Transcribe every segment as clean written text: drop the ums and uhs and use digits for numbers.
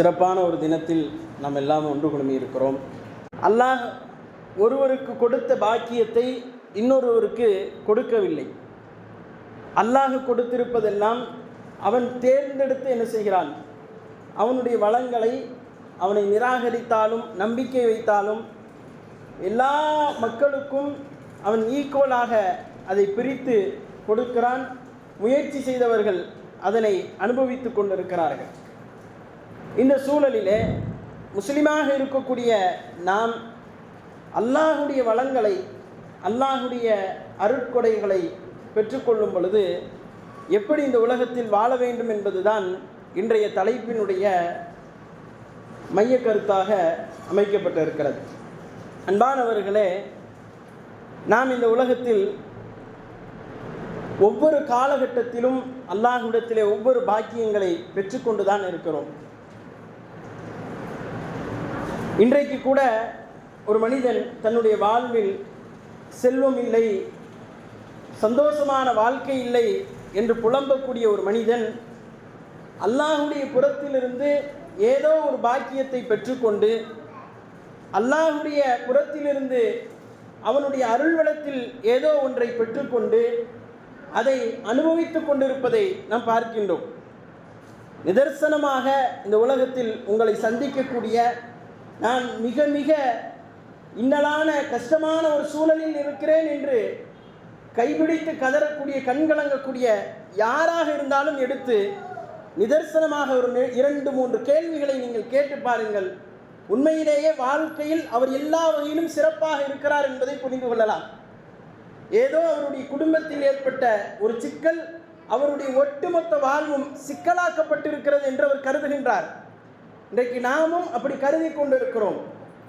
சிறப்பான ஒரு தினத்தில் நாம் எல்லாம் ஒன்று குழுமி இருக்கிறோம். அல்லாஹ் ஒருவருக்கு கொடுத்த பாக்கியத்தை இன்னொருவருக்கு கொடுக்கவில்லை. அல்லாஹ் கொடுத்திருப்பதெல்லாம் அவன் தேர்ந்தெடுத்து என்ன செய்கிறான்? அவனுடைய வளங்களை அவனை நிராகரித்தாலும் நம்பிக்கை வைத்தாலும் எல்லா மக்களுக்கும் அவன் ஈக்குவலாக அதை பிரித்து கொடுக்கிறான். முயற்சி செய்தவர்கள் அதனை அனுபவித்து கொண்டிருக்கிறார்கள். இந்த சூழலிலே முஸ்லிமாக இருக்கக்கூடிய நாம் அல்லாஹுடைய வளங்களை, அல்லாஹுடைய அருட்கொடைகளை பெற்றுக்கொள்ளும் பொழுது எப்படி இந்த உலகத்தில் வாழ வேண்டும் என்பதுதான் இன்றைய தலைப்பினுடைய மைய கருத்தாக அமைக்கப்பட்டிருக்கிறது. அன்பானவர்களே, நாம் இந்த உலகத்தில் ஒவ்வொரு காலகட்டத்திலும் அல்லாஹ்விடத்திலே ஒவ்வொரு பாக்கியங்களை பெற்றுக்கொண்டு தான் இருக்கிறோம். இன்றைக்கு கூட ஒரு மனிதன் தன்னுடைய வாழ்வில் செல்வம் இல்லை, சந்தோஷமான வாழ்க்கை இல்லை என்று புலம்பக்கூடிய ஒரு மனிதன் அல்லாஹுடைய புறத்திலிருந்து ஏதோ ஒரு பாக்கியத்தை பெற்றுக்கொண்டு அல்லாஹுடைய புறத்திலிருந்து அவனுடைய அருள்வளத்தில் ஏதோ ஒன்றை பெற்றுக்கொண்டு அதை அனுபவித்து கொண்டிருப்பதை நாம் பார்க்கின்றோம். நிதர்சனமாக இந்த உலகத்தில் உங்களை சந்திக்கக்கூடிய நான் மிக மிக இன்னலான கஷ்டமான ஒரு சூழலில் இருக்கிறேன் என்று கைபிடித்து கதறக்கூடிய கண்கலங்கக்கூடிய யாராக இருந்தாலும் எடுத்து நிதர்சனமாக ஒரு 2-3 கேள்விகளை நீங்கள் கேட்டு பாருங்கள். உண்மையிலேயே வாழ்க்கையில் அவர் எல்லா வகையிலும் சிறப்பாக இருக்கிறார் என்பதை புரிந்து கொள்ளலாம். ஏதோ அவருடைய குடும்பத்தில் ஏற்பட்ட ஒரு சிக்கல் அவருடைய ஒட்டுமொத்த வாழ்வும் சிக்கலாக்கப்பட்டிருக்கிறது என்று அவர் கருதுகின்றார். இன்றைக்கு நாமும் அப்படி கருதி கொண்டிருக்கிறோம்.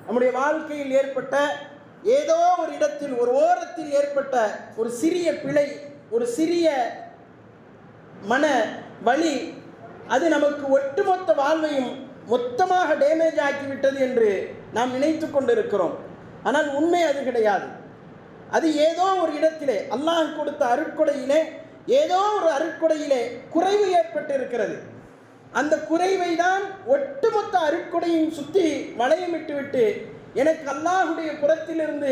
நம்முடைய வாழ்க்கையில் ஏற்பட்ட ஏதோ ஒரு இடத்தில் ஒரு ஓரத்தில் ஏற்பட்ட ஒரு சிறிய பிழை, ஒரு சிறிய மன வலி, அது நமக்கு ஒட்டுமொத்த வாழ்வையும் மொத்தமாக டேமேஜ் ஆக்கிவிட்டது என்று நாம் நினைத்து கொண்டிருக்கிறோம். ஆனால் உண்மை அது கிடையாது. அது ஏதோ ஒரு இடத்திலே அல்லாஹ் கொடுத்த அருட்கொடையிலே ஏதோ ஒரு அருட்கொடையிலே குறைவு ஏற்பட்டு இருக்கிறது. அந்த குறைவை தான் ஒட்டுமொத்த அருட்கொடையும் சுற்றி வளையமிட்டு விட்டு எனக்கு அல்லாஹுடைய புறத்திலிருந்து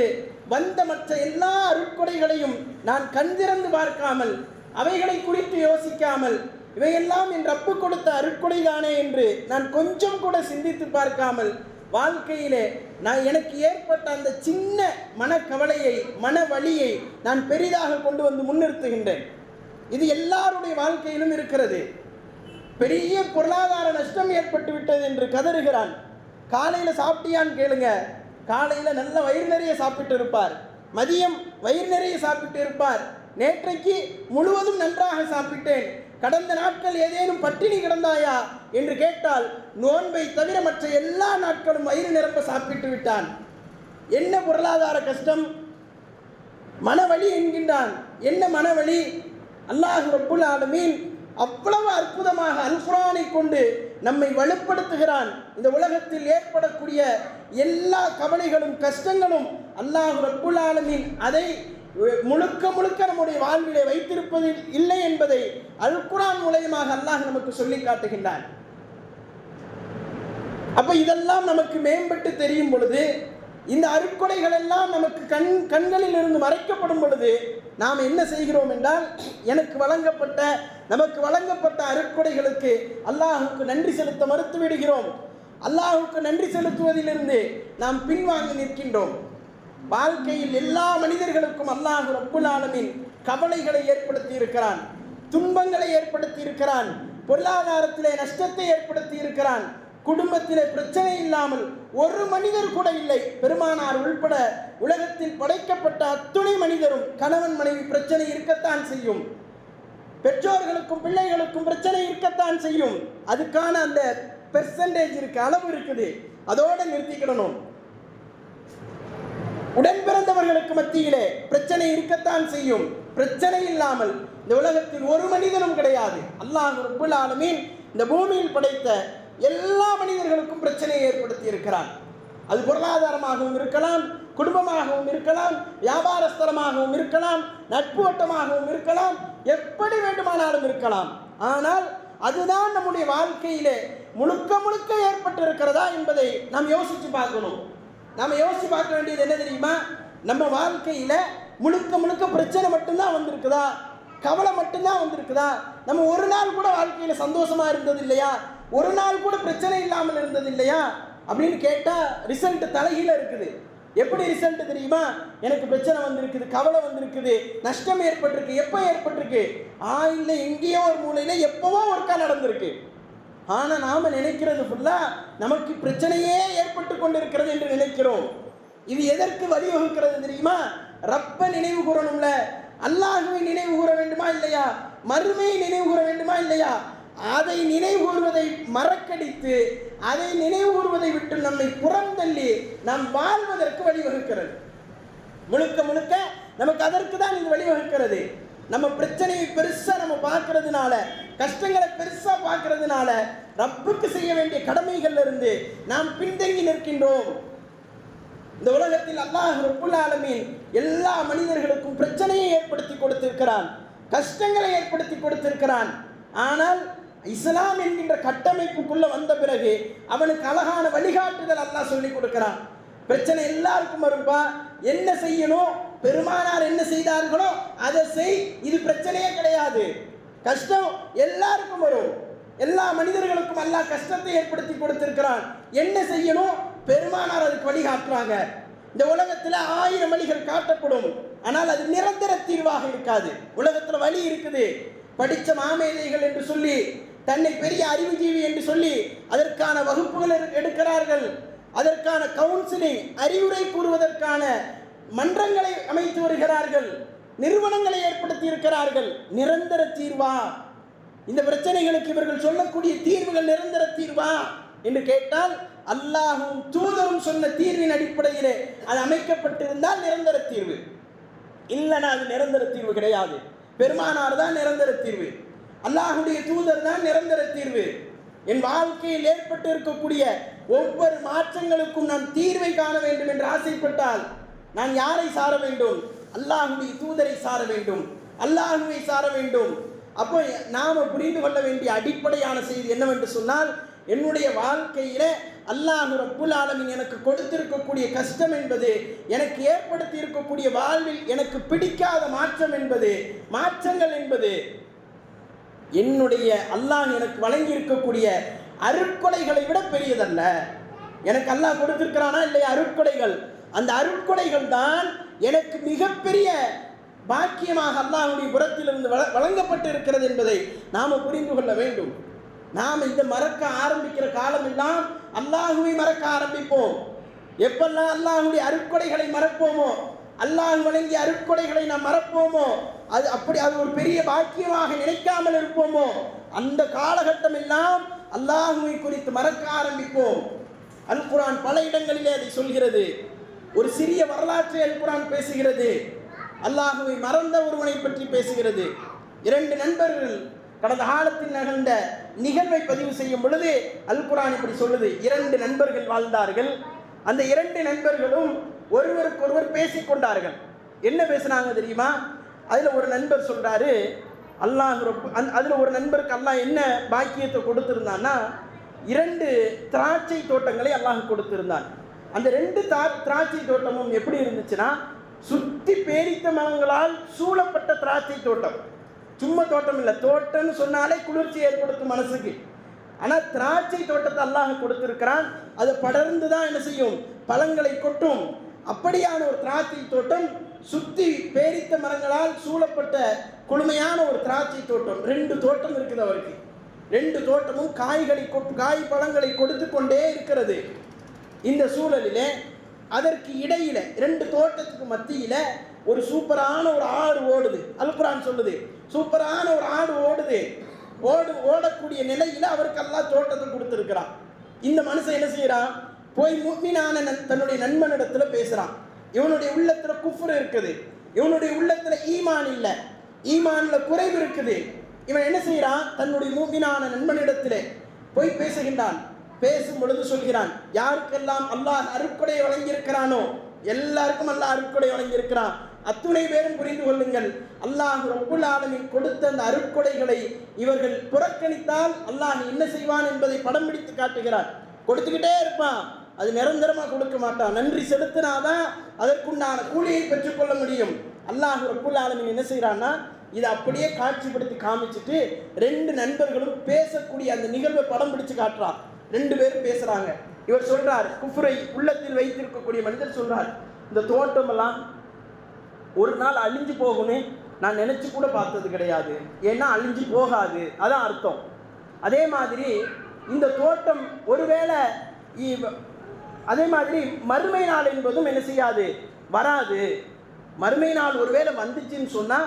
வந்த மற்ற எல்லா அருட்கொடைகளையும் நான் கண் திறந்து பார்க்காமல், அவைகளை குறித்து யோசிக்காமல், இவையெல்லாம் என் ரப்பு கொடுத்த அருட்கொடை தானே என்று நான் கொஞ்சம் கூட சிந்தித்து பார்க்காமல் வாழ்க்கையிலே எனக்கு ஏற்பட்ட அந்த சின்ன மனக்கவலையை, மன வலியை நான் பெரிதாக கொண்டு வந்து முன்னிறுத்துகின்றேன். இது எல்லாருடைய வாழ்க்கையிலும் இருக்கிறது. பெரிய பொருளாதார நஷ்டம் ஏற்பட்டு விட்டது என்று கதறுகிறான். காலையில் சாப்பிட்டியான்னு கேளுங்க. காலையில் நல்ல வயிறு நிறைய சாப்பிட்டு இருப்பார், மதியம் வயிறு நிறைய சாப்பிட்டு இருப்பார். நேற்றைக்கு முழுவதும் நன்றாக சாப்பிட்டேன், கடந்த நாட்கள் ஏதேனும் பட்டினி கிடந்தாயா என்று கேட்டால் நோன்பை தவிர மற்ற எல்லா நாட்களும் வயிறு நிரம்ப சாப்பிட்டு விட்டான். என்ன பொருளாதார கஷ்டம், மனவழி என்கின்றான். என்ன மனவழி? அல்லாஹ் ரப்புல் ஆலமீன் அவ்வளவு அற்புதமாக அல் குர்ஆனை கொண்டு நம்மை வலுப்படுத்துகிறான். இந்த உலகத்தில் ஏற்படக்கூடிய எல்லா கவலைகளும் கஷ்டங்களும் அல்லாஹ் ரப்புல் ஆலமீன் அதை முழுக்க முழுக்க நம்முடைய வாழ்விலே வைத்திருப்பது இல்லை என்பதை அல் குர்ஆன் மூலமாக அல்லாஹ் நமக்கு சொல்லி காட்டுகின்றான். அப்ப இதெல்லாம் நமக்கு மேம்பட்டு தெரியும் பொழுது, இந்த அருட்கொடைகள் எல்லாம் நமக்கு கண்களில் இருந்து மறைக்கப்படும் பொழுது நாம் என்ன செய்கிறோம் என்றால், நமக்கு வழங்கப்பட்ட அருட்கொடைகளுக்கு அல்லாஹுக்கு நன்றி செலுத்த மறுத்து விடுகிறோம். அல்லாஹுக்கு நன்றி செலுத்துவதிலிருந்து நாம் பின்வாங்கி நிற்கின்றோம். வாழ்க்கையில் எல்லா மனிதர்களுக்கும் அல்லாஹ் ரப்புல் ஆலமீன் கவலைகளை ஏற்படுத்தி இருக்கிறான், துன்பங்களை ஏற்படுத்தி இருக்கிறான், பொருளாதாரத்திலே நஷ்டத்தை ஏற்படுத்தி இருக்கிறான். குடும்பத்திலே பிரச்சனை இல்லாமல் ஒரு மனிதர் கூட இல்லை. பெருமானார் உள்பட உலகத்தில் படைக்கப்பட்ட அத்துணை மனிதரும் கணவன் மனைவி பிரச்சனை இருக்கத்தான் செய்யும், பெற்றோர்களுக்கும் பிள்ளைகளுக்கும் பிரச்சனை இருக்கத்தான் செய்யும். அதுக்கான அந்த பெர்சன்டேஜ் இருக்கு, அளவு இருக்குது, அதோடு நிறுத்திக்கிடணும். உடன் பிறந்தவர்களுக்கு மத்தியிலே பிரச்சனை இருக்கத்தான் செய்யும். பிரச்சனை இல்லாமல் இந்த உலகத்தில் ஒரு மனிதனும் கிடையாது. அல்லாஹ் ரப்புல் ஆலமீன் இந்த பூமியில் படைத்த எல்லா மனிதர்களுக்கும் பிரச்சனையை ஏற்படுத்தி இருக்கிறான். அது பொருளாதாரமாகவும் இருக்கலாம், குடும்பமாகவும் இருக்கலாம், வியாபார ஸ்தலமாகவும் இருக்கலாம், நட்பு வட்டமாகவும் இருக்கலாம், எப்படி வேண்டுமானாலும் இருக்கலாம். ஆனால் அதுதான் நம்முடைய வாழ்க்கையிலே முழுக்க முழுக்க ஏற்பட்டு இருக்கிறதா என்பதை நாம் யோசிச்சு பார்க்கணும். நாம் யோசிச்சு பார்க்க வேண்டியது என்ன தெரியுமா? நம்ம வாழ்க்கையில முழுக்க முழுக்க பிரச்சனை மட்டும்தான் வந்திருக்குதா, கவலை மட்டும்தான் வந்திருக்குதா? நம்ம ஒரு நாள் கூட வாழ்க்கையில சந்தோஷமா இருந்தது இல்லையா? ஒரு நாள் கூட பிரச்சனை இல்லாமல் இருந்தது இல்லையா அப்படின்னு கேட்டா ரிசல்ட் தலைகீழ இருக்குது. எப்படி ரிசல்ட் தெரியுமா? எனக்கு பிரச்சனை வந்திருக்குது, கவலை வந்திருக்குது, நஷ்டம் ஏற்பட்டிருக்கு. எப்போ ஏற்பட்டிருக்கு? இல்லை எங்கேயோ ஒரு மூலையில எப்பவோ ஒருக்கா நடந்திருக்கு. ஆனா நாம நினைக்கிறது ஃபுல்லா நமக்கு பிரச்சனையே ஏற்பட்டு கொண்டிருக்கிறது என்று நினைக்கிறோம். இது எதற்கு வழிவகுக்கிறது தெரியுமா? ரப்ப நினைவு கூறணும்ல, அல்லாஹ்வை நினைவு கூற வேண்டுமா இல்லையா? மறுமையை நினைவு கூற வேண்டுமா இல்லையா? அதை நினைவு கூறுவதை மறக்கடித்து, அதை நினைவு கூறுவதை விட்டு நம்மை புறந்தள்ளி நாம் வாழ்வதற்கு வழிவகுக்கிறது. முழுக்க முழுக்க நமக்கு அதற்கு தான் இது வழிவகுக்கிறது. நம்ம பிரச்சனையை பெருசா நம்ம பார்க்கறதுனால, கஷ்டங்களை பெருசா பார்க்கறதுனால ரப்புக்கு செய்ய வேண்டிய கடமைகள்ல இருந்து நாம் பின்தங்கி நிற்கின்றோம். இந்த உலகத்தில் அல்லாஹ் ரப்புல் ஆலமீன் எல்லா மனிதர்களுக்கும் பிரச்சனையை ஏற்படுத்தி கொடுத்திருக்கிறான், கஷ்டங்களை ஏற்படுத்தி கொடுத்திருக்கிறான். ஆனால் இஸ்லாம் என்கின்ற கட்டமைப்புக்குள்ள வந்த பிறகு அவனுக்கு அழகான வழிகாட்டுதல் அல்லாஹ் சொல்லி கொடுக்கிறான். பிரச்சனை எல்லாருக்கும் வரும்பா, என்ன செய்யணும், பெருமானார் என்ன செய்தார்களோ அதை செய், இது பிரச்சனையே கிடையாது. கஷ்டம் எல்லாருக்கும் வரும், எல்லா மனிதர்களுக்கும் அல்லாஹ் கஷ்டத்தை ஏற்படுத்தி கொடுத்திருக்கிறான். என்ன செய்யணும், பெருமானார் அதுக்கு வழிகாட்டுறாங்க. இந்த உலகத்தில் 1000 வழிகள் காட்டப்படும், ஆனால் அது நிரந்தர தீர்வாக இருக்காது. உலகத்தில் வழி இருக்குது, படித்த மாமேதைகள் என்று சொல்லி, தன்னை பெரிய அறிவுஜீவி என்று சொல்லி அதற்கான வகுப்புகள் எடுக்கிறார்கள், அதற்கான கவுன்சிலிங் அறிவுரை கூறுவதற்கான மன்றங்களை அமைத்து வருகிறார்கள், நிறுவனங்களை ஏற்படுத்தி இருக்கிறார்கள். நிரந்தர தீர்வா இந்த பிரச்சனைகளுக்கு இவர்கள் சொல்லக்கூடிய தீர்வுகள் நிரந்தர தீர்வா என்று கேட்டால், அல்லாஹும் தூதரும் சொன்ன தீர்வின் அடிப்படையிலே அது அமைக்கப்பட்டிருந்தால் நிரந்தர தீர்வு, இல்லைன்னா அது நிரந்தர தீர்வு கிடையாது. பெருமானார் தான் நிரந்தர தீர்வு, அல்லாஹுடைய தூதர் தான் நிரந்தர தீர்வு. என் வாழ்க்கையில் ஏற்பட்டு இருக்கக்கூடிய ஒவ்வொரு மாற்றங்களுக்கும் நான் தீர்வை காண வேண்டும் என்று ஆசைப்பட்டால் நான் யாரை சார வேண்டும்? அல்லாஹுடைய தூதரை சார வேண்டும், அல்லாஹுவை சார வேண்டும். அப்போ நாம புரிந்து கொள்ள வேண்டிய அடிப்படையான செய்தி என்னவென்று சொன்னால், என்னுடைய வாழ்க்கையில அல்லாஹ் ரப்புல் ஆலமீன் எனக்கு கொடுத்திருக்கக்கூடிய கஷ்டம் என்பது, எனக்கு ஏற்படுத்தி இருக்கக்கூடிய வாழ்வில் எனக்கு பிடிக்காத மாற்றம் என்பது, மாற்றங்கள் என்பது என்னுடைய அல்லாஹ் எனக்கு வழங்கி இருக்கக்கூடிய அருட்கொடைகளை விட பெரியதல்ல. எனக்கு அல்லாஹ் கொடுத்திருக்கிறானா இல்லையா அருட்கொடைகள், அந்த அருட்கொடைகள் தான் எனக்கு மிகப்பெரிய பாக்கியமாக அல்லாஹ்வுடைய புறத்திலிருந்து வழங்கப்பட்டு இருக்கிறது என்பதை நாம் புரிந்து கொள்ள வேண்டும். நாம் இந்த மறக்க ஆரம்பிக்கிற காலமெல்லாம் அல்லாஹுவை மறக்க ஆரம்பிப்போம். எப்பெல்லாம் அல்லாஹ்வுடைய அருட்கொடைகளை மறப்போமோ, அல்லாஹ் வழங்கிய அருட்கொடைகளை நாம் மறப்போமோ, அது ஒரு பெரிய பாக்கியமாக நினைக்காமல் இருப்போமோ, அந்த காலகட்டம் எல்லாம் அல்லாஹுவை குறித்து மறக்க ஆரம்பிப்போம். அல் குர்ஆன் பல இடங்களிலே அதை சொல்கிறது. ஒரு சிறிய வரலாற்றை அல் குர்ஆன் பேசுகிறது, அல்லாஹுவை மறந்த ஒருவனை பற்றி பேசுகிறது. 2 நண்பர்கள் கடந்த காலத்தில் நிகழ்ந்த நிகழ்வை பதிவு செய்யும் பொழுது அல் குர்ஆன் இப்படி சொல்லுது, 2 நண்பர்கள் வாழ்ந்தார்கள். அந்த 2 நண்பர்களும் ஒருவருக்கொருவர் பேசிக்கொண்டார்கள். என்ன பேசினாங்க தெரியுமா? அதில் ஒரு நண்பர் சொல்றாரு, அதில் ஒரு நண்பருக்கு அல்லாஹ் என்ன பாக்கியத்தை கொடுத்திருந்தான்னா, 2 திராட்சை தோட்டங்களை அல்லாஹ் கொடுத்திருந்தான். அந்த 2 திராட்சை தோட்டமும் எப்படி இருந்துச்சுன்னா, சுத்தி பேரித்த மரங்களால் சூழப்பட்ட திராட்சை தோட்டம். சும்மா தோட்டம் இல்லை, தோட்டம்னு சொன்னாலே குளிர்ச்சி ஏற்படுத்தும் மனசுக்கு. ஆனால் திராட்சை தோட்டத்தை அல்லாஹ் கொடுத்திருக்கிறான், அது படர்ந்து தான் என்ன செய்யும், பழங்களை கொட்டும். அப்படியான ஒரு திராட்சை தோட்டம், சுத்தி பேரித்த மரங்களால் சூழப்பட்ட குளுமையான ஒரு திராட்சை தோட்டம். 2 தோட்டம் இருக்குது அவருக்கு. 2 தோட்டமும் காய் பழங்களை கொடுத்து கொண்டே இருக்கிறது. இந்த சூழலிலே அதற்கு இடையில 2 தோட்டத்துக்கு மத்தியில ஒரு சூப்பரான ஒரு ஆடு ஓடுது. அல் குர்ஆன் சொல்லுது, சூப்பரான ஒரு ஆடு ஓடுது. ஓடக்கூடிய நிலையில அவருக்கு அல்லாஹ் தோட்டத்தை கொடுத்திருக்கிறான். இந்த மனுஷன் என்ன செய்யறான், போய் முஃமினான தன்னுடைய நண்பனிடத்துல பேசுறான். இவனுடைய உள்ளத்துல குஃப்ர் இருக்குது, இவனுடைய உள்ளத்துல ஈமான் இல்லை, ஈமான்ல குறைவு இருக்குது. இவன் என்ன செய்யறான், தன்னுடைய முஃமினான நண்பனிடத்திலே போய் பேசுகின்றான். பேசும் பொழுது சொல்கிறான், யாருக்கெல்லாம் அல்லாஹ் அருட்கொடை வழங்கியிருக்கிறானோ எல்லாருக்கும் அல்லாஹ் அருட்கொடை வழங்கியிருக்கிறான். அத்துணை பேரும் புரிந்து கொள்ளுங்கள், அல்லாஹ் ரப்புல் ஆலமீன் கொடுத்த அந்த அருட்கொடைகளை இவர்கள் புறக்கணித்தால் அல்லாஹ் என்ன செய்வான் என்பதை படம் பிடித்து காட்டுகிறார். கொடுத்துக்கிட்டே இருப்பான், அது நிரந்தரமாக கொடுக்க மாட்டான். நன்றி செலுத்தினாதான் அதற்குண்டான கூலியை பெற்றுக்கொள்ள முடியும். அல்லாஹ் ரப்புல் ஆலமீன் என்ன செய்கிறான்னா, இதை அப்படியே காட்சிப்படுத்தி காமிச்சிட்டு 2 நண்பர்களும் பேசக்கூடிய அந்த நிகழ்வை படம் பிடிச்சு காட்டுறான். 2 பேரும் பேசுறாங்க. இவர் சொல்றார், குஃப்ரை உள்ளத்தில் வைத்திருக்கக்கூடிய மனிதர் சொல்றார், இந்த தோட்டமெல்லாம் ஒரு நாள் அழிஞ்சு போகும்னு நான் நினைச்சு கூட பார்த்தது கிடையாது, ஏன்னா அழிஞ்சு போகாது, அதான் அர்த்தம். அதே மாதிரி இந்த தோட்டம் ஒருவேளை அதே மாதிரி மறுமை நாள் என்பதும் என்ன செய்யாது, வராது. மறுமை நாள் ஒருவேளை வந்துச்சுன்னு சொன்னா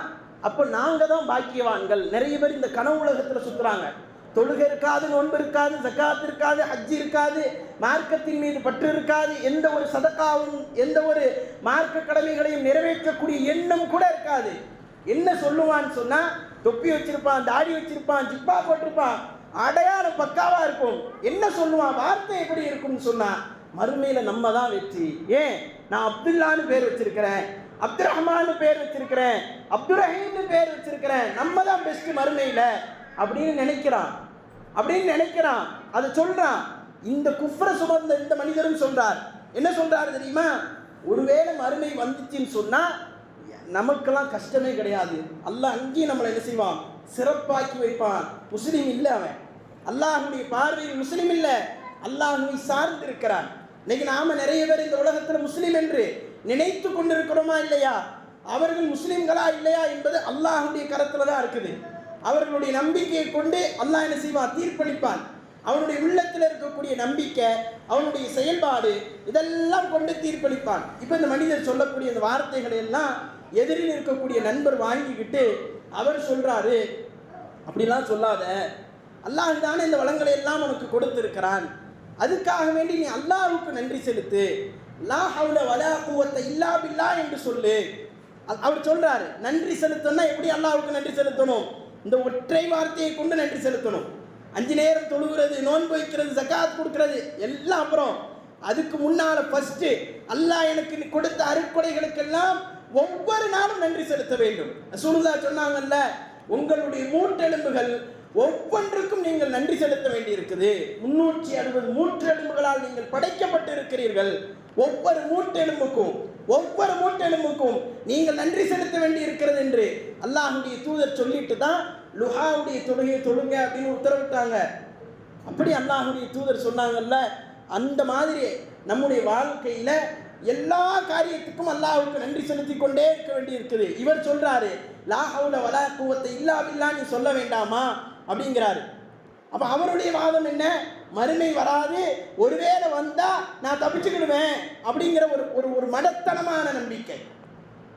அப்போ நாங்கள் தான் பாக்கியவான்கள். நிறைய பேர் இந்த கனவு உலகத்தில் சுற்றுறாங்க. தொழுகை இருக்காது, நோன்பு இருக்காது, ஜக்காத் இருக்காது, ஹஜ் இருக்காது, மார்க்கத்தின் மீது பற்று இருக்காது, எந்த ஒரு சதக்காவும் எந்த ஒரு மார்க்க கடமைகளையும் நிறைவேற்றக்கூடிய எண்ணம் கூட இருக்காது. என்ன சொல்லுவான்னு சொன்னால், தொப்பி வச்சிருப்பான், தாடி வச்சிருப்பான், ஜிப்பா போட்டிருப்பான், அடையாளம் பக்காவாக இருக்கும். என்ன சொல்லுவான், வார்த்தை எப்படி இருக்கும்னு சொன்னால், மறுமையில் நம்ம தான் வெற்றி. ஏன், நான் அப்துல்லான்னு பேர் வச்சிருக்கிறேன், அப்துல் ரஹ்மான்னு பேர் வச்சிருக்கிறேன், அப்துல் ரஹீம்னு பேர் வச்சிருக்கிறேன், நம்ம தான் பெஸ்ட் மறுமையில் அப்படின்னு நினைக்கிறான். அதை சொல்றான். இந்த குஃப்ரை சுமந்த இந்த மனிதரும் சொல்றார். என்ன சொல்றாரு தெரியுமா, ஒருவேளை மறுமை வந்துச்சுன்னு சொன்னா நமக்கெல்லாம் கஷ்டமே கிடையாது, அல்லாஹ் அங்கேயும் நம்மளை என்ன செய்வான், சிறப்பாக்கி வைப்பான். முஸ்லீம் இல்லை அவன், அல்லாஹுடைய பார்வையில் முஸ்லீம் இல்லை, அல்லாஹுவை சார்ந்து இருக்கிறான். இன்னைக்கு நாம நிறைய பேர் இந்த உலகத்தில் முஸ்லீம் என்று நினைத்து கொண்டிருக்கிறோமா இல்லையா, அவர்கள் முஸ்லீம்களா இல்லையா என்பது அல்லாஹுடைய கரத்துல தான் இருக்குது. அவர்களுடைய நம்பிக்கையை கொண்டு அல்லாஹ் என்ன செய்வான், தீர்ப்பளிப்பான். அவனுடைய உள்ளத்தில் இருக்கக்கூடிய நம்பிக்கை, அவனுடைய செயல்பாடு, இதெல்லாம் கொண்டு தீர்ப்பளிப்பான். இப்போ இந்த மனிதர் சொல்லக்கூடிய இந்த வார்த்தைகளை எல்லாம் எதிரில் இருக்கக்கூடிய நண்பர் வாங்கிக்கிட்டு அவர் சொல்றாரு, அப்படிலாம் சொல்லாத, அல்லாஹ் தானே இந்த வளங்களை எல்லாம் உனக்கு கொடுத்திருக்கிறான், அதுக்காக வேண்டி நீ அல்லாஹ்வுக்கு நன்றி செலுத்து, லா ஹவ்ல வலா குவத்த இல்லா பில்லாஹ் என்று சொல்லு. அவர் சொல்றாரு, நன்றி செலுத்தணும்னா எப்படி அல்லாஹ்வுக்கு நன்றி செலுத்தணும், இந்த ஒற்றை வார்த்தையை கொண்டு நன்றி செலுத்தணும். 5 நேரம் தொழுகிறது, நோன்பு வைக்கிறது, ஜகாத் கொடுக்கிறது எல்லாம் அப்புறம், அதுக்கு முன்னால ஃபர்ஸ்ட் அல்லாஹ் எனக்கு கொடுத்த அருட்கொடைகளுக்கெல்லாம் ஒவ்வொரு நாளும் நன்றி செலுத்த வேண்டும். ரசூலுல்லாஹ் சொன்னாங்கல்ல, உங்களுடைய மூட்டெலும்புகள் ஒவ்வொன்றுக்கும் நீங்கள் நன்றி செலுத்த வேண்டி இருக்குது. 360 மூட்டெலும்புகளால் நீங்கள் படைக்கப்பட்டு இருக்கிறீர்கள். ஒவ்வொரு மூட்டெலும்புக்கும் நீங்கள் நன்றி செலுத்த வேண்டி இருக்கிறது என்று அல்லாஹ்வுடைய தூதர் சொல்லிட்டு தான் லுஹாவுடைய தொழுகையை தொழுங்க அப்படின்னு உத்தரவிட்டாங்க. அப்படி அல்லாஹ்வுடைய தூதர் சொன்னாங்கல்ல, அந்த மாதிரி நம்முடைய வாழ்க்கையில எல்லா காரியத்துக்கும் அல்லாஹ்வுக்கு நன்றி செலுத்தி கொண்டே இருக்க வேண்டி இருக்குது. இவர் சொல்றாரு, லா ஹவ்ல வலா குவத்த இல்லா பில்லாஹ் நீ சொல்ல வேண்டாமா அப்படிங்கிறாரு. அப்ப அவருடைய வாதம் என்ன, மறுமை வராது, ஒருவேளை வந்தா நான் தப்பிச்சுக்கிடுவேன் அப்படிங்கிற ஒரு மடத்தனமான நம்பிக்கை,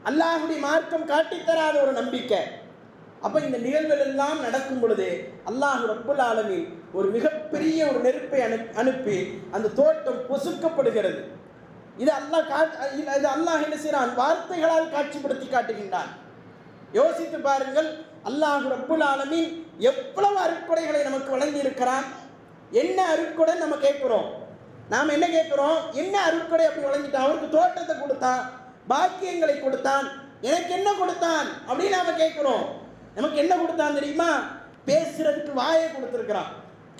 அல்லாஹ்வுடைய மார்க்கம் காட்டித்தராத ஒரு நம்பிக்கை. அப்ப இந்த நிகழ்வுகள் எல்லாம் நடக்கும் பொழுது அல்லாஹ் ரப்புல் ஆலமீன் ஒரு மிகப்பெரிய ஒரு நெருப்பை அனுப்பி அந்த தோட்டம் பொசுக்கப்படுகிறது. இது அல்லாஹ் என்ன செய்யறான், வார்த்தைகளால் காட்சிப்படுத்தி காட்டுகின்றான். யோசித்து பாருங்கள், அல்லாஹ் ரப்புல் ஆலமீன் எவ்வளவு அருட்கொடைகளை நமக்கு வழங்கி இருக்கிறான். என்ன அருட்கொடை நம்ம கேட்கிறோம், நாம் என்ன கேட்கிறோம், என்ன அருட்கொடை அப்படி வழங்கிட்டான், அவருக்கு தோட்டத்தை கொடுத்தான், பாக்கியங்களை கொடுத்தான், எனக்கு என்ன கொடுத்தான் அப்படின்னு நாம கேட்கிறோம். நமக்கு என்ன கொடுத்தான் தெரியுமா, பேசுறதுக்கு வாயை கொடுத்திருக்கிறான்,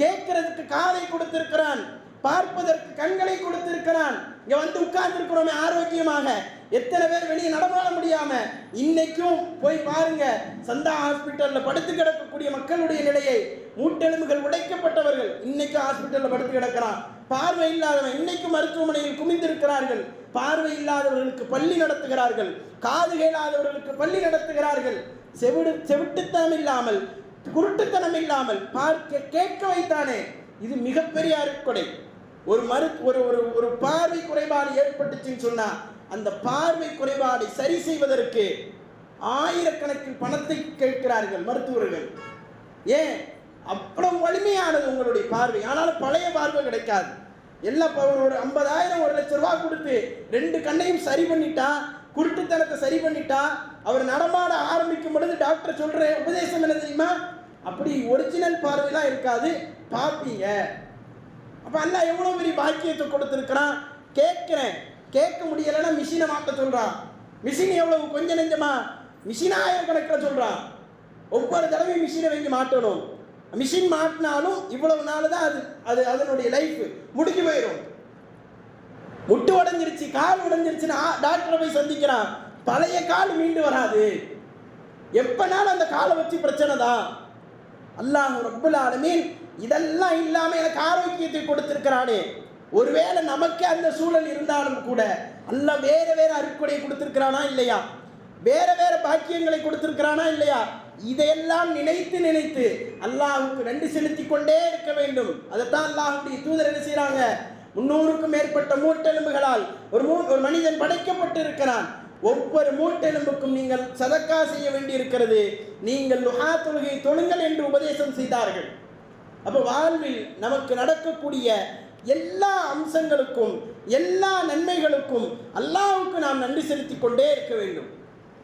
கேட்கறதுக்கு காதை கொடுத்திருக்கிறான், பார்ப்பதற்கு கண்களை கொடுத்திருக்கிறான். இங்க வந்து உட்கார்ந்து இருக்கிறோமே ஆரோக்கியமாக, எத்தனை பேர் வெளியே நடமாட முடியாம, இன்னைக்கும் போய் பாருங்க சந்தா ஹாஸ்பிட்டல்ல படுத்து கிடக்கக்கூடிய மக்களுடைய நிலையை. மூட்டெலும்புகள் உடைக்கப்பட்டவர்கள் இன்னைக்கு ஹாஸ்பிட்டல்ல படுத்து கிடக்கிறான். பார்வை இல்லாதவன் இன்னைக்கும் மருத்துவமனையில் குமிந்திருக்கிறார்கள். பார்வை இல்லாதவர்களுக்கு பள்ளி நடத்துகிறார்கள், காது கேளாதவர்களுக்கு பள்ளி நடத்துகிறார்கள். செவிட்டுத்தனம் இல்லாமல், குருட்டுத்தனம் இல்லாமல் பார்க்க கேட்க வைத்தானே, இது மிகப்பெரிய அருட்கொடை. ஒரு பார்வை குறைபாடு ஏற்பட்டுச்சுன்னு சொன்னா அந்த பார்வை குறைபாடை சரி செய்வதற்கு ஆயிரக்கணக்கில் பணத்தை கேட்கிறார்கள் மருத்துவர்கள். ஏன், அவ்வளவு வலிமையானது உங்களுடைய பார்வை. ஆனாலும் பழைய பார்வை கிடைக்காது. எல்லாம் ஒரு 50,000 1 லட்சம் ரூபாய் கொடுத்து 2 கண்ணையும் சரி பண்ணிட்டா, குருட்டுத்தனத்தை சரி பண்ணிட்டா, அவர் நடமாட ஆரம்பிக்கும் பொழுது டாக்டர் சொல்ற உபதேசம் என்ன தெரியுமா, அப்படி ஒரிஜினல் பார்வைலாம் இருக்காது, பார்ப்பீங்க. அப்ப அல்லாஹ் எவ்வளவு பெரிய பாக்கியத்தை கொடுத்திருக்கிறான். கேட்க முடியலைன்னா மிஷினை மாற்ற சொல்றான். மிஷின் எவ்வளவு கொஞ்சம் நெஞ்சமா, மிஷின் ஆயிரக்கணக்கில் சொல்றான். ஒவ்வொரு தடவையும் மிஷினை வாங்கி மாட்டணும். மிஷின் மாட்டினாலும் இவ்வளவு நாள் தான் அது அதனுடைய லைஃப் முடிஞ்சு போயிடும். முட்டு உடஞ்சிருச்சு, கால் உடஞ்சிருச்சுன்னா டாக்டரை போய் சந்திக்கிறான், பழைய கால் மீண்டு வராது. எப்பனாலும் அந்த காலை வச்சு பிரச்சனை தான். அல்லாஹ் ரப்புல் ஆலமீன் இதெல்லாம் இல்லாம எனக்கு ஆரோக்கியத்தை கொடுத்திருக்கிறானே. ஒருவேளை நமக்கு அந்த சூழல் இருந்தாலும் கூட அல்லாஹ் வேற வேற அருட்கொடை கொடுத்திருக்கிறானா இல்லையா, வேற வேற பாக்கியங்களை கொடுத்திருக்கிறானா இல்லையா, இதையெல்லாம் நினைத்து நினைத்து அல்லாஹ்வுக்கு நன்றி செலுத்தி கொண்டே இருக்க வேண்டும். அதைத்தான் அல்லாஹ்வுடைய தூதர் என்ன செய்யறாங்க, 300க்கும் மேற்பட்ட மூட்டெலும்புகளால் ஒரு மனிதன் படைக்கப்பட்டு இருக்கிறான். ஒவ்வொரு மூட்டெலும்புக்கும் நீங்கள் சதக்கா செய்ய வேண்டி இருக்கிறது, நீங்கள் லுஹா தொழுகை தொழுங்கள் என்று உபதேசம் செய்தார்கள். அப்போ வாழ்வில் நமக்கு நடக்கக்கூடிய எல்லா அம்சங்களுக்கும் எல்லா நன்மைகளுக்கும் அல்லாஹ்வுக்கு நாம் நன்றி செலுத்தி கொண்டே இருக்க வேண்டும்.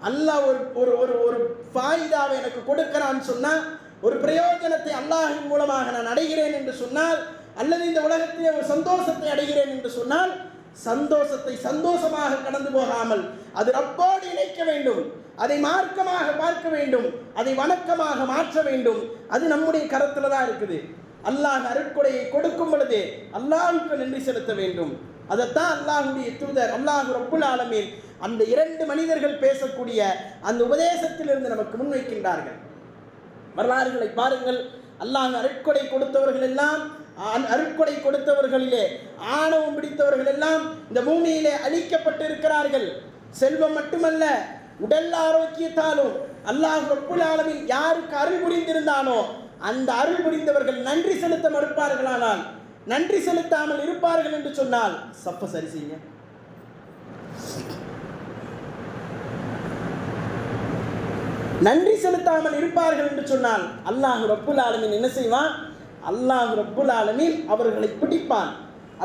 அல்லாஹ் ஒரு ஒரு ஒரு ஃபாயிதாவை எனக்கு கொடுக்கிறான்னு சொன்னால், ஒரு பிரயோஜனத்தை அல்லாஹின் மூலமாக நான் அடைகிறேன் என்று சொன்னால், அல்லது இந்த உலகத்திலே ஒரு சந்தோஷத்தை அடைகிறேன் என்று சொன்னால், சந்தோஷத்தை சந்தோஷமாக கடந்து போகாமல் அது ரப்போடு இணைக்க வேண்டும், அதை மார்க்கமாக பார்க்க வேண்டும், அதை வணக்கமாக மாற்ற வேண்டும். அது நம்முடைய கரத்தில் தான் இருக்குது. அல்லாஹ் அருட்கொடையை கொடுக்கும் பொழுது அல்லாஹ்வுக்கு நன்றி செலுத்த வேண்டும். அதைத்தான் அல்லாஹ்வுடைய தூதர் அல்லாஹ் ரப்புல் ஆலமீன் அந்த 2 மனிதர்கள் பேசக்கூடிய அந்த உபதேசத்திலிருந்து நமக்கு முன்வைக்கின்றார்கள். வரலாறுகளை பாருங்கள். அல்லாஹ் அருட்கொடை கொடுத்தவர்கள் எல்லாம், அருட்கொடை கொடுத்தவர்களிலே ஆணவம் பிடித்தவர்கள் எல்லாம் இந்த பூமியிலே அழிக்கப்பட்டு இருக்கிறார்கள். செல்வம் மட்டுமல்ல, உடல் ஆரோக்கியத்தாலும் அல்லாஹ் ரப்புல் ஆலமீன் யாருக்கு அருள் புரிந்திருந்தானோ அந்த அருள் புரிந்தவர்கள் நன்றி செலுத்த மறுப்பார்களானால், நன்றி செலுத்தாமல் இருப்பார்கள் என்று சொன்னால், சப்ப சரி செய்யுங்க, நன்றி செலுத்தாமல் இருப்பார்கள் என்று சொன்னால் அல்லாஹ் ரப்புல் ஆலமீன் என்ன செய்வான், அல்லாஹ் ரப்புல் ஆலமீன் அவர்களை பிடிப்பான்.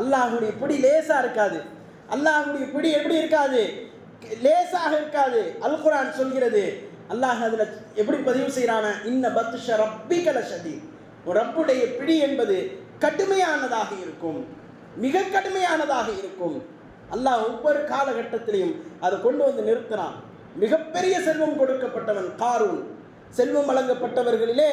அல்லாஹுடைய பிடி லேசா இருக்காது. அல்லாஹுடைய பிடி எப்படி இருக்காது, லேசாக இருக்காது. அல் குர்ஆன் சொல்கிறது, அல்லாஹ் அதுல எப்படி பதிவு செய்யறான, இன்ன பத்ஷ ரப்பிக லஷதீத், ரப்புடைய பிடி என்பது கடுமையானதாக இருக்கும், மிக கடுமையானதாக இருக்கும். அல்லாஹ் ஒவ்வொரு காலகட்டத்திலையும் அதை கொண்டு வந்து நிறுத்தினான். மிகப்பெரிய செல்வம் கொடுக்கப்பட்டவன் காரூன். செல்வம் வழங்கப்பட்டவர்களிலே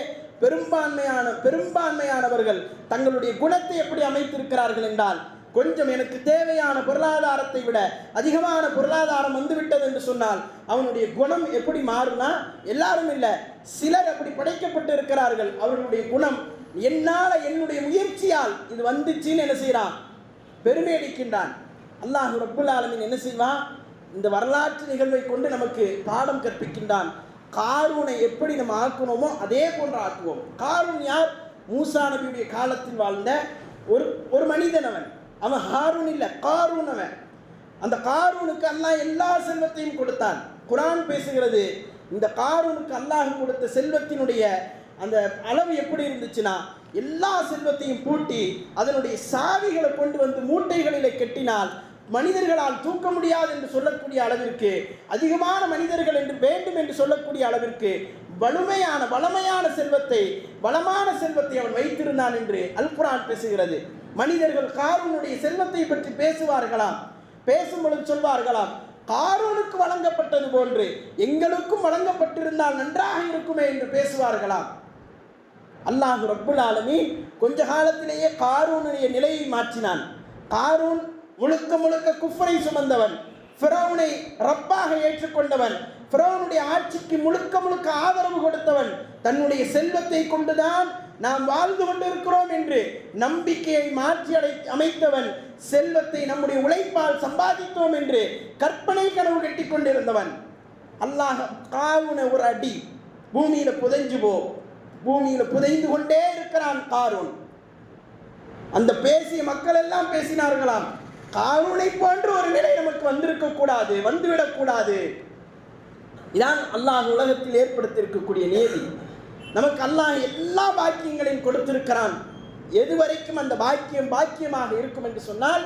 பெரும்பான்மையானவர்கள் தங்களுடைய குணத்தை எப்படி அமைத்திருக்கிறார்கள் என்றால், கொஞ்சம் எனக்கு தேவையான பொருளாதாரத்தை விட அதிகமான பொருளாதாரம் வந்துவிட்டது என்று சொன்னால் அவனுடைய குணம் எப்படி மாறுனா, எல்லாரும் இல்லை, சிலர் அப்படி படைக்கப்பட்டு இருக்கிறார்கள். அவர்களுடைய குணம் என்னால், என்னுடைய முயற்சியால் இது வந்துச்சுன்னு என்ன செய்யறான், பெருமை அடிக்கின்றான். அல்லாஹ் ரப்புல் ஆலமீன் என்ன செய்வான், இந்த வரலாற்று நிகழ்வை கொண்டு நமக்கு பாடம் கற்பிக்கின்றான். காரூனை எப்படி நம்ம ஆக்கணுமோ அதே போன்று ஆக்குவோம். காரூன் யார், மூசா நபியுடைய காலத்தில் வாழ்ந்த ஒரு மனிதன். அவன் ஹாரூன் இல்லை, காரூன். அவன் அந்த காரூனுக்கு அல்லாஹ் எல்லா செல்வத்தையும் கொடுத்தான். குர்ஆன் பேசுகிறது, இந்த காரூனுக்கு அல்லாஹ் கொடுத்த செல்வத்தினுடைய அந்த அளவு எப்படி இருந்துச்சுன்னா, எல்லா செல்வத்தையும் பூட்டி அதனுடைய சாவிகளை கொண்டு வந்து மூட்டைகளிலே கட்டினால் மனிதர்களால் தூக்க முடியாது என்று சொல்லக்கூடிய அளவிற்கு, அதிகமான மனிதர்கள் என்று வேண்டும் என்று சொல்லக்கூடிய அளவிற்கு வளமையான செல்வத்தை அவன் வைத்திருந்தான் என்று அல் குர்ஆன் பேசுகிறது. மனிதர்கள் காரூனுடைய செல்வத்தை பற்றி பேசுவார்களாம், பேசும்பொழுது சொல்வார்களாம், காரூனுக்கு வழங்கப்பட்டது போன்று எங்களுக்கும் வழங்கப்பட்டிருந்தால் நன்றாக இருக்குமே என்று பேசுவார்களாம். அல்லாஹ் ரப்புல் ஆலமீன் கொஞ்ச காலத்திலேயே காரூனுடைய நிலையை மாற்றினான். காரூன் முழுக்க குஃப்ரை சுமந்தவன், ஃபிரௌனை ரப்பாக ஏற்றுக்கொண்டவன், ஃபிரௌனுடைய ஆட்சிக்கு முழுக்க ஆதரவு கொடுத்தவன், தன்னுடைய செல்வத்தை கொண்டுதான் நாம் வாழ்ந்து கொண்டிருக்கிறோம் என்று நம்பிக்கையை மாற்றி அமைத்தவன், செல்வத்தை நம்முடைய உழைப்பால் சம்பாதித்தோம் என்று கற்பனை கனவு கட்டி கொண்டிருந்தவன். அல்லாஹ் காரூனை ஒரு அடி பூமியில புதைந்து கொண்டே இருக்கிறான் காரூன். அந்த பேசிய மக்கள் எல்லாம் பேசினார்களாம், காரூனை போன்ற ஒரு நிலை நமக்கு வந்திருக்க கூடாது, வந்துவிடக்கூடாது. இதான் அல்லாஹ் உலகத்தில் ஏற்படுத்தியிருக்கக்கூடிய நியதி. நமக்கு அல்லாஹ் எல்லா பாக்கியங்களையும் கொடுத்திருக்கிறான். எதுவரைக்கும் அந்த பாக்கியமாக இருக்கும் என்று சொன்னால்,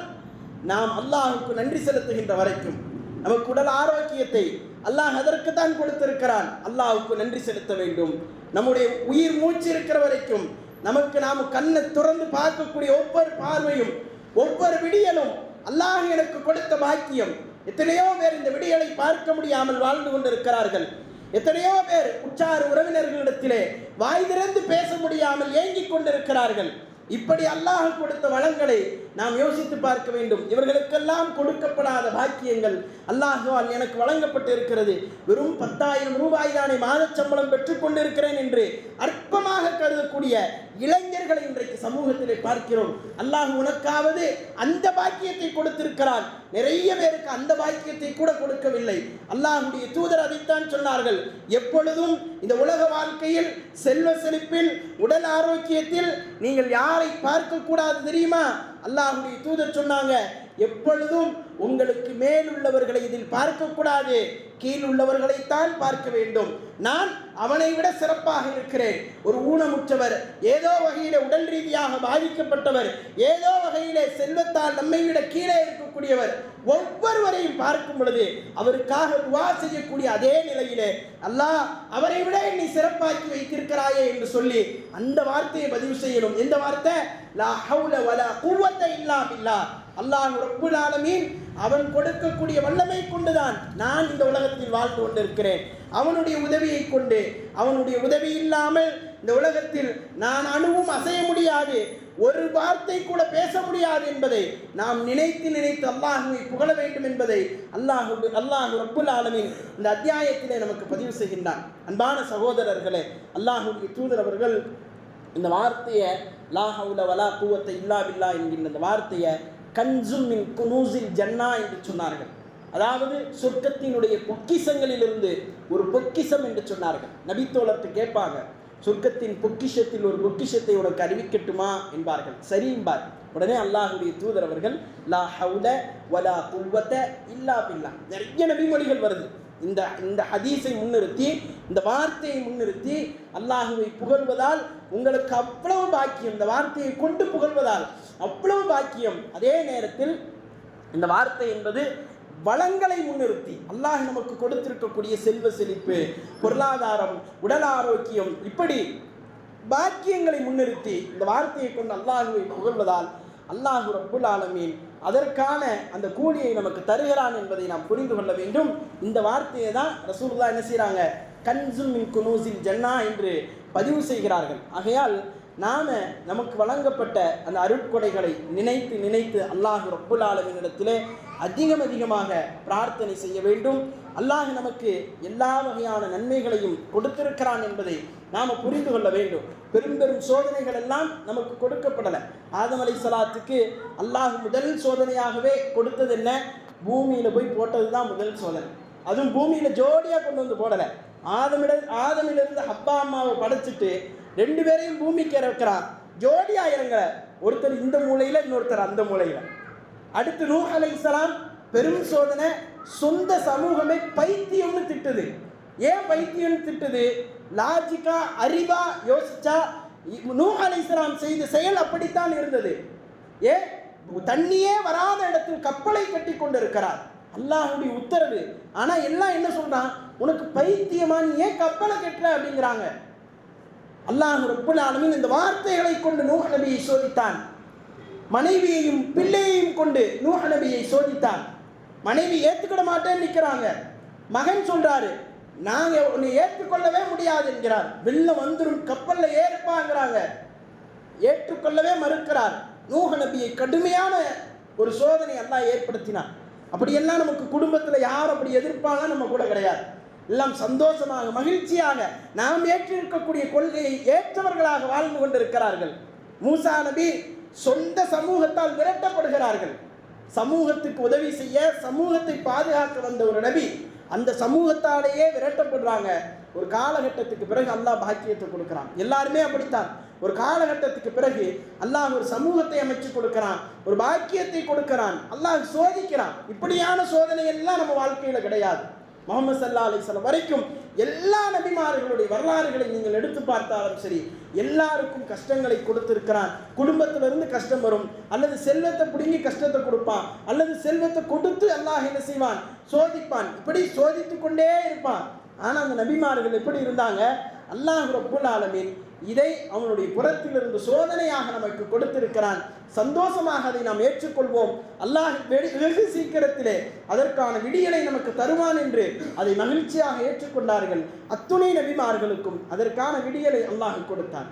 நாம் அல்லாஹுக்கு நன்றி செலுத்துகின்ற வரைக்கும். நமக்கு உடல் ஆரோக்கியத்தை அல்லாஹ் அதற்கு தான் கொடுத்திருக்கிறான், அல்லாஹுக்கு நன்றி செலுத்த வேண்டும். நம்முடைய உயிர் மூச்சு இருக்கிற வரைக்கும் நமக்கு நாம் கண்ணை துறந்து பார்க்கக்கூடிய ஒவ்வொரு பார்வையும் ஒவ்வொரு விடியலும் அல்லாஹ் எனக்கு கொடுத்த பாக்கியம், எத்தனையோ பேர் இந்த விடியலை பார்க்க முடியாமல் வாழ்ந்து கொண்டிருக்கிறார்கள். எத்தனையோ பேர் உற்றார் உறவினர்களிடத்திலே வாய் திறந்து பேச முடியாமல் ஏங்கிக் கொண்டிருக்கிறார்கள். இப்படி அல்லாஹ் கொடுத்த வளங்களை நாம் யோசித்து பார்க்க வேண்டும். இவர்களுக்கெல்லாம் கொடுக்கப்படாத பாக்கியங்கள் அல்லாஹ்வால் எனக்கு வழங்கப்பட்டு இருக்கிறது. வெறும் 10,000 ரூபாய் தானே மாத சம்பளம் பெற்றுக் கொண்டிருக்கிறேன் என்று அற்பமாக கருதக்கூடிய இளைஞர்களை இன்றைக்கு சமூகத்திலே பார்க்கிறோம். அல்லாஹ் உனக்காவது அந்த பாக்கியத்தை கொடுத்திருக்கிறான், நிறைய பேருக்கு அந்த பாக்கியத்தை கூட கொடுக்கவில்லை. அல்லாஹ்வுடைய தூதர் அதைத்தான் சொன்னார்கள். எப்பொழுதும் இந்த உலக வாழ்க்கையில் செல்வ செழிப்பில் உடல் ஆரோக்கியத்தில் நீங்கள் யாரை பார்க்க கூடாது தெரியுமா? அல்லாஹ்வுடைய தூதர் சொன்னாங்க, எப்பொழுதும் உங்களுக்கு மேல் உள்ளவர்களை இதில் பார்க்கக்கூடாது, கீழ் உள்ளவர்களைத்தான் பார்க்க வேண்டும். நான் அவனை விட சிறப்பாக இருக்கிறேன். ஒரு ஊனமுற்றவர், ஏதோ வகையில உடல் ரீதியாக பாதிக்கப்பட்டவர், ஏதோ வகையிலே செல்வத்தால் நம்மை விட கீழே இருக்கக்கூடியவர், ஒவ்வொருவரையும் பார்க்கும் பொழுது அவருக்காக துஆ செய்யக்கூடிய அதே நிலையிலே அல்லாஹ் அவரை விட என்னை சிறப்பாக்கி வைத்திருக்கிறாயே என்று சொல்லி அந்த வார்த்தையை பதிவு செய்யணும். எந்த வார்த்தை? லா ஹவுல வலா குவத்த இல்லா பில்லாஹ். அல்லாஹ் ரப்புல் ஆலமீன் அவன் கொடுக்கக்கூடிய வல்லமை கொண்டுதான் நான் இந்த உலகத்தில் வாழ்ந்து கொண்டிருக்கிறேன். அவனுடைய உதவியை கொண்டு, அவனுடைய உதவி இல்லாமல் இந்த உலகத்தில் நான் அணுவும் அசைய முடியாது, ஒரு வார்த்தை கூட பேச முடியாது என்பதை நாம் நினைத்து நினைத்து அல்லாஹ்வை புகழ வேண்டும் என்பதை அல்லாஹ் ரப்புல் ஆலமீன் இந்த அத்தியாயத்திலே நமக்கு பதிவு செய்கின்றான். அன்பான சகோதரர்களே, அல்லாஹ்வுடைய தூதர் அவர்கள் இந்த வார்த்தையை லா ஹவுல வலா குவத்த இல்லா பில்லா என்கின்ற இந்த வார்த்தையை கன்சும் மின் குனூசில் ஜன்னா என்று சொன்னார்கள். அதாவது சொர்க்கத்தினுடைய பொக்கிஷங்களிலிருந்து ஒரு பொக்கிஷம் என்று சொன்னார்கள். நபித்தோழர்கிட்ட கேட்பாங்க, சொர்க்கத்தின் பொக்கிஷத்தில் ஒரு பொக்கிஷத்தை உனக்கு அறிவிக்கட்டுமா என்பார்கள். சரி என்பார். உடனே அல்லாஹ்வுடைய தூதர் அவர்கள் லா ஹவுல வலா குவத்த இல்லா பில்லா. நிறைய நபிமொழிகள் வருது. இந்த ஹதீஸை முன்னிறுத்தி, இந்த வார்த்தையை முன்னிறுத்தி அல்லாஹுவை புகழ்வதால் உங்களுக்கு அவ்வளவு பாக்கியம், இந்த வார்த்தையை கொண்டு புகழ்வதால் அவ்வளவு பாக்கியம். அதே நேரத்தில் இந்த வார்த்தை என்பது வளங்களை முன்னிறுத்தி அல்லாஹ் நமக்கு கொடுத்திருக்கக்கூடிய செல்வ செழிப்பு, பொருளாதாரம், உடல் ஆரோக்கியம், இப்படி பாக்கியங்களை முன்னிறுத்தி இந்த வார்த்தையை கொண்டு அல்லாஹுவை புகழ்வதால் அல்லாஹ் ரப்புல் ஆலமீன் அதற்கான அந்த கூலியை நமக்கு தருகிறான் என்பதை நாம் புரிந்து கொள்ள வேண்டும். இந்த வார்த்தையை தான் ரசூலுல்லாஹ் என்ன செய்கிறாங்க? கன்சும் மின் குனூசில் ஜன்னா என்று பதிவு செய்கிறார்கள். ஆகையால் நாம் நமக்கு வழங்கப்பட்ட அந்த அருட்கொடைகளை நினைத்து நினைத்து அல்லாஹ் ரப்புல் ஆலமீனிடத்திலே அதிகமாக பிரார்த்தனை செய்ய வேண்டும். அல்லாஹ் நமக்கு எல்லா வகையான நன்மைகளையும் கொடுத்திருக்கிறான் என்பதை நாம் புரிந்து கொள்ள வேண்டும். பெரும் சோதனைகள் எல்லாம் நமக்கு கொடுக்கப்படலை. ஆதம் அலைஹிஸ்ஸலாத்துக்கு அல்லாஹ் முதல் சோதனையாகவே கொடுத்தது என்ன? பூமியில் போய் போட்டது தான் முதல் சோதனை. அதுவும் பூமியில் ஜோடியாக கொண்டு வந்து போடலை. ஆதமிலிருந்து ஹவ்வா அம்மாவை படைச்சிட்டு 2 பேரையும் பூமிக்கு இறக்கிறான். ஜோடியாக இறங்க, ஒருத்தர் இந்த மூலையில், இன்னொருத்தர் அந்த மூலையில். அடுத்து நூஹ் அலைஹிஸ்ஸலாம், பெரும் சோதனை. சொந்த சமூகமே பைத்தியம்னு திட்டுது. ஏன் பைத்தியம்னு திட்டுது? லாஜிக்கா அறிவா யோசிச்சா நூஹ் அலைஹிஸ்ஸலாம் செய்த செயல் அப்படித்தான் இருந்தது. தண்ணியே வராத இடத்தில் கப்பலை கட்டி கொண்டிருக்கிறார், அல்லாஹ்வுடைய உத்தரவு. ஆனா எல்லாம் என்ன சொல்றான்? உனக்கு பைத்தியமா, நீ ஏன் கப்பலை கட்டுற அப்படிங்கிறாங்க. அல்லாஹ் ரப்புல் ஆலமீன் இந்த வார்த்தைகளை கொண்டு நூஹ் நபியை சோதித்தான். மனைவியையும் பிள்ளையையும் கொண்டு நூஹ் நபியை சோதித்தான். மனைவி ஏற்றுக்கிட மாட்டேன்னு நிற்கிறாங்க. மகன் சொல்றாரு, நாங்கள் உன்னை ஏற்றுக்கொள்ளவே முடியாது என்கிறார். வெள்ளம் வந்துடும், கப்பலில் ஏற்பாங்கிறாங்க. ஏற்றுக்கொள்ளவே மறுக்கிறார். நூஹ் நபியை கடுமையான ஒரு சோதனை அல்லாஹ் ஏற்படுத்தினார். அப்படியெல்லாம் நமக்கு குடும்பத்தில் யார் அப்படி எதிர்ப்பாங்க நம்ம கூட கிடையாது. எல்லாம் சந்தோஷமாக மகிழ்ச்சியாக நாம் ஏற்றிருக்கக்கூடிய கொள்கையை ஏற்றவர்களாக வாழ்ந்து கொண்டிருக்கிறார்கள். மூசா நபி சொந்த சமூகத்தால் விரட்டப்படுகிறார்கள். சமூகத்துக்கு உதவி செய்ய, சமூகத்தை பாதுகாக்க வந்த ஒரு நபி அந்த சமூகத்தாலேயே விரட்டப்படுறாங்க. ஒரு காலகட்டத்துக்கு பிறகு அல்லாஹ் பாக்கியத்தை கொடுக்கிறான். எல்லாருமே அப்படித்தான். ஒரு காலகட்டத்துக்கு பிறகு அல்லாஹ் ஒரு சமூகத்தை அமைச்சு கொடுக்கிறான், ஒரு பாக்கியத்தை கொடுக்கிறான், அல்லாஹ் சோதிக்கிறான். இப்படியான சோதனை எல்லாம் நம்ம வாழ்க்கையில் கிடையாது. முஹம்மது ஸல்லல்லாஹு அலைஹி வஸல்லம் வரைக்கும் எல்லா நபிமார்களுடைய வரலாறுகளை நீங்கள் எடுத்து பார்த்தாலும் சரி, எல்லாருக்கும் கஷ்டங்களை கொடுத்திருக்கிறான். குடும்பத்திலிருந்து கஷ்டம் வரும், அல்லது செல்வத்தை பிடுங்கி கஷ்டத்தை கொடுப்பான், அல்லது செல்வத்தை கொடுத்து அல்லாஹ் என்ன செய்வான்? சோதிப்பான். இப்படி சோதித்து கொண்டே இருப்பான். ஆனால் அந்த நபிமார்கள் எப்படி இருந்தாங்க? அல்லாஹ் ரப்புல் ஆலமீன் இதை அவனுடைய புறத்திலிருந்து சோதனையாக நமக்கு கொடுத்திருக்கிறான். சந்தோஷமாக அதை நாம் ஏற்றுக்கொள்வோம். அல்லாஹ் வெகு சீக்கிரத்திலே அதற்கான விடியலை நமக்கு தருவான் என்று அதை மகிழ்ச்சியாக ஏற்றுக்கொண்டார்கள். அத்துணை நபிமார்களுக்கும் அதற்கான விடியலை அல்லாஹ் கொடுத்தான்.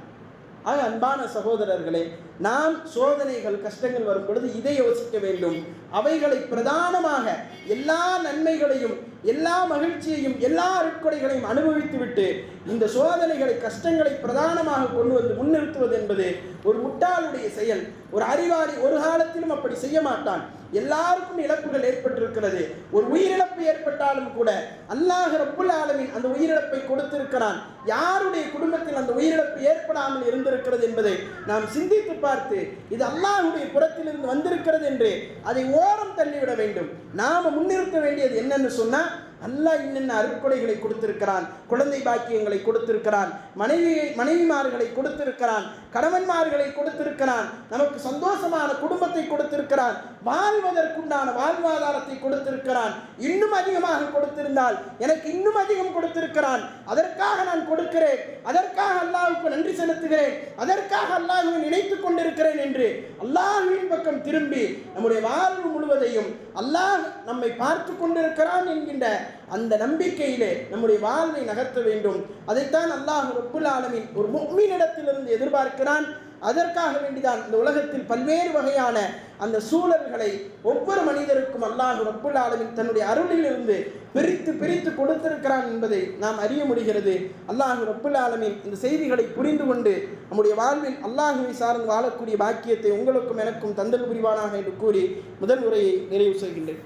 ஆக அன்பான சகோதரர்களே, நாம் சோதனைகள் கஷ்டங்கள் வரும் பொழுது இதை யோசிக்க வேண்டும். அவைகளை பிரதானமாக எல்லா நன்மைகளையும் எல்லா மகிழ்ச்சியையும் எல்லா அருட்கொடைகளையும் அனுபவித்துவிட்டு இந்த சோதனைகளை கஷ்டங்களை பிரதானமாக கொண்டு வந்து முன்னிறுத்துவது என்பது ஒரு முட்டாளுடைய செயல். ஒரு அறிவாளி ஒரு காலத்திலும் அப்படி செய்ய மாட்டான். எல்லாருக்கும் இழப்புகள் ஏற்பட்டிருக்கிறது. ஒரு உயிரிழப்பு ஏற்பட்டாலும் கூட அல்லாஹ் ரப்புல் ஆலமீன் அந்த உயிரிழப்பை கொடுத்திருக்கிறான். யாருடைய குடும்பத்தில் அந்த உயிரிழப்பு ஏற்படாமல் இருந்திருக்கிறது என்பதை நாம் சிந்தித்து பார்த்து இது அல்லாஹ்வுடைய புறத்திலிருந்து வந்திருக்கிறது என்று அதை ஓரம் தள்ளிவிட வேண்டும். நாம முன்னிறுத்த வேண்டியது என்னன்னு சொன்னா, அல்லாஹ் இன்னென்ன அருட்கொடைகளை கொடுத்திருக்கிறான். குழந்தை பாக்கியங்களை கொடுத்திருக்கிறான், மனைவிமார்களை கொடுத்திருக்கிறான், கணவன்மார்களை கொடுத்திருக்கிறான், நமக்கு சந்தோஷமான குடும்பத்தை கொடுத்திருக்கிறான், வாழ்வதற்குண்டான வாழ்வாதாரத்தை கொடுத்திருக்கிறான். இன்னும் அதிகமாக கொடுத்திருந்தால் எனக்கு இன்னும் அதிகம் கொடுத்திருக்கிறான், அதற்காக நான் கொடுக்கிறேன், அதற்காக அல்லாஹ்வுக்கு நன்றி செலுத்துகிறேன், அதற்காக அல்லாஹ்வை நினைத்துக் கொண்டிருக்கிறேன் என்று அல்லாஹ்வின் பக்கம் திரும்பி நம்முடைய வாழ்வு முழுவதையும் அல்லாஹ் நம்மை பார்த்து கொண்டிருக்கிறான் என்கின்ற அந்த நம்பிக்கையிலே நம்முடைய வாழ்வை நகர்த்த வேண்டும். அதைத்தான் அல்லாஹ் ரப்புல் ஆலமீன் ஒரு முஃமினிடத்திலிருந்து எதிர்பார்க்கிறான். அதற்காக வேண்டிதான் இந்த உலகத்தில் பல்வேறு வகையான அந்த சூழல்களை ஒவ்வொரு மனிதருக்கும் அல்லாஹ் ரப்புல் ஆலமீன் தன்னுடைய அருளிலிருந்து பிரித்து பிரித்து கொடுத்திருக்கிறான் என்பதை நாம் அறிய முடிகிறது. அல்லாஹ் ரப்புல் ஆலமீன் இந்த செய்திகளை புரிந்து கொண்டு நம்முடைய வாழ்வில் அல்லாஹுவை சார்ந்து வாழக்கூடிய பாக்கியத்தை உங்களுக்கும் எனக்கும் தந்தல் புரிவானாக என்று கூறி முதல் உரையை நிறைவு செய்கின்றேன்.